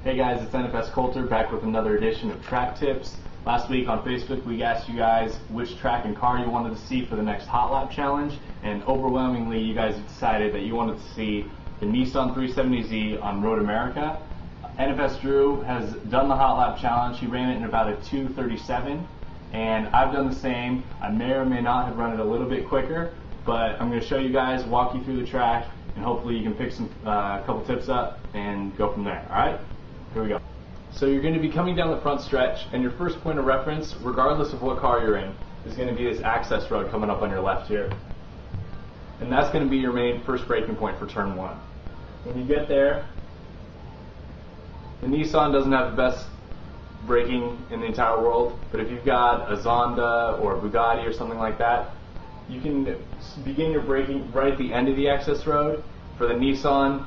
Hey guys, it's NFS Coulter back with another edition of Track Tips. Last week on Facebook we asked you guys which track and car you wanted to see for the next Hot Lap Challenge, and overwhelmingly you guys decided that you wanted to see the Nissan 370Z on Road America. NFS Drew has done the Hot Lap Challenge. He ran it in about a 2:37, and I've done the same. I may or may not have run it a little bit quicker, but I'm going to show you guys, walk you through the track, and hopefully you can pick some couple tips up and go from there. Alright? Here we go. So you're going to be coming down the front stretch, and your first point of reference, regardless of what car you're in, is going to be this access road coming up on your left here. And that's going to be your main first braking point for turn one. When you get there, the Nissan doesn't have the best braking in the entire world, but if you've got a Zonda or a Bugatti or something like that, you can begin your braking right at the end of the access road. For the Nissan,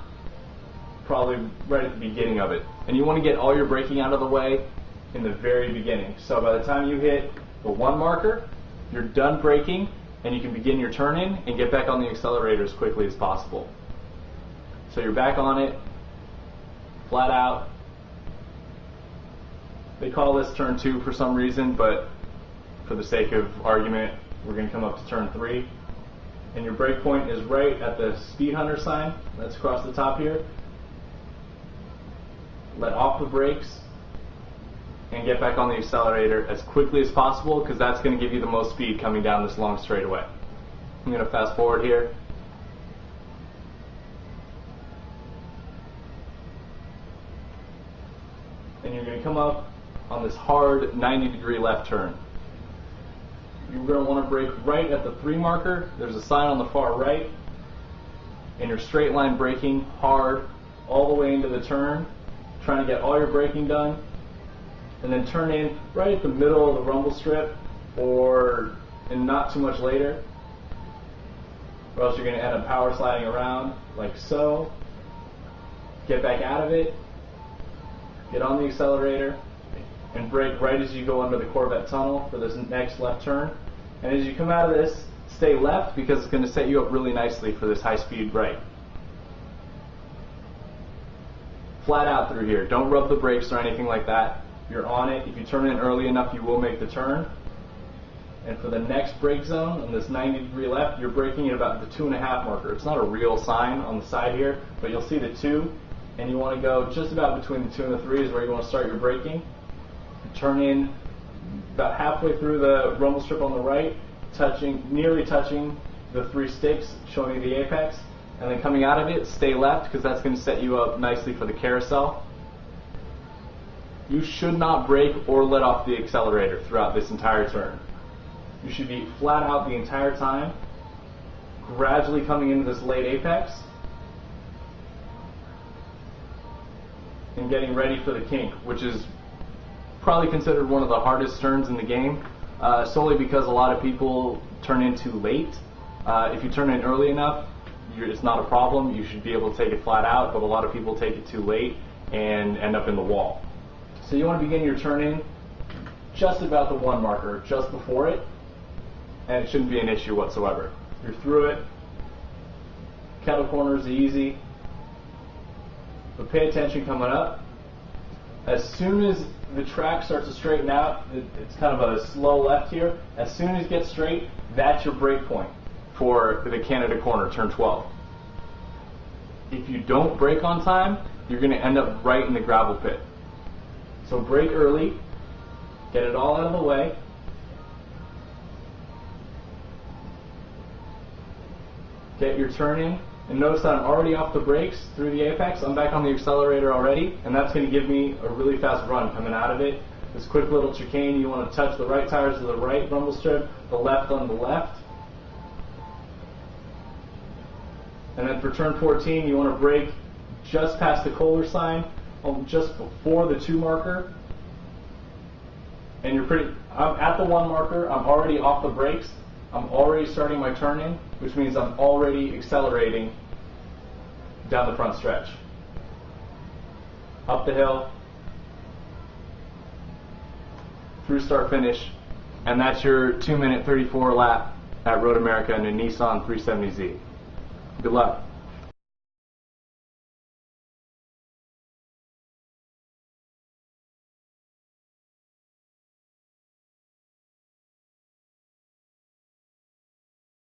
probably right at the beginning of it. And you want to get all your braking out of the way in the very beginning. So by the time you hit the 1 marker, you're done braking and you can begin your turn in and get back on the accelerator as quickly as possible. So you're back on it, flat out. They call this turn 2 for some reason, but for the sake of argument, we're going to come up to turn 3. And your brake point is right at the speed hunter sign that's across the top here. Let off the brakes and get back on the accelerator as quickly as possible, because that's going to give you the most speed coming down this long straightaway. I'm going to fast forward here. And you're going to come up on this hard 90-degree left turn. You're going to want to brake right at the 3 marker. There's a sign on the far right, and you're straight line braking hard all the way into the turn, trying to get all your braking done, and then turn in right at the middle of the rumble strip, and not too much later, or else you're going to end up power sliding around like so. Get back out of it, get on the accelerator, and brake right as you go under the Corvette tunnel for this next left turn. And as you come out of this, stay left, because it's going to set you up really nicely for this high-speed right. Flat out through here. Don't rub the brakes or anything like that. You're on it. If you turn in early enough, you will make the turn. And for the next brake zone, on this 90-degree left, you're braking at about the 2.5 marker. It's not a real sign on the side here, but you'll see the 2, and you want to go just about between the 2 and the 3 is where you want to start your braking. Turn in about halfway through the rumble strip on the right, nearly touching the 3 sticks, showing you the apex. And then coming out of it, stay left, because that's going to set you up nicely for the carousel. You should not brake or let off the accelerator throughout this entire turn. You should be flat out the entire time, gradually coming into this late apex, and getting ready for the kink, which is probably considered one of the hardest turns in the game, solely because a lot of people turn in too late. If you turn in early enough, it's not a problem. You should be able to take it flat out, but a lot of people take it too late and end up in the wall. So you want to begin your turn in just about the 1 marker, just before it, and it shouldn't be an issue whatsoever. You're through it. Kettle corners easy, but pay attention coming up. As soon as the track starts to straighten out, it's kind of a slow left here. As soon as it gets straight, that's your brake point for the Canada corner, turn 12. If you don't brake on time, you're going to end up right in the gravel pit. So brake early, get it all out of the way, get your turn in, and notice that I'm already off the brakes through the apex. I'm back on the accelerator already, and that's going to give me a really fast run coming out of it. This quick little chicane, you want to touch the right tires to the right rumble strip, the left on the left. And then for turn 14, you want to brake just past the Kohler sign, just before the 2 marker. And I'm at the 1 marker, I'm already off the brakes, I'm already starting my turn in, which means I'm already accelerating down the front stretch. Up the hill, through start finish, and that's your 2-minute 34 lap at Road America in a Nissan 370Z. Good luck.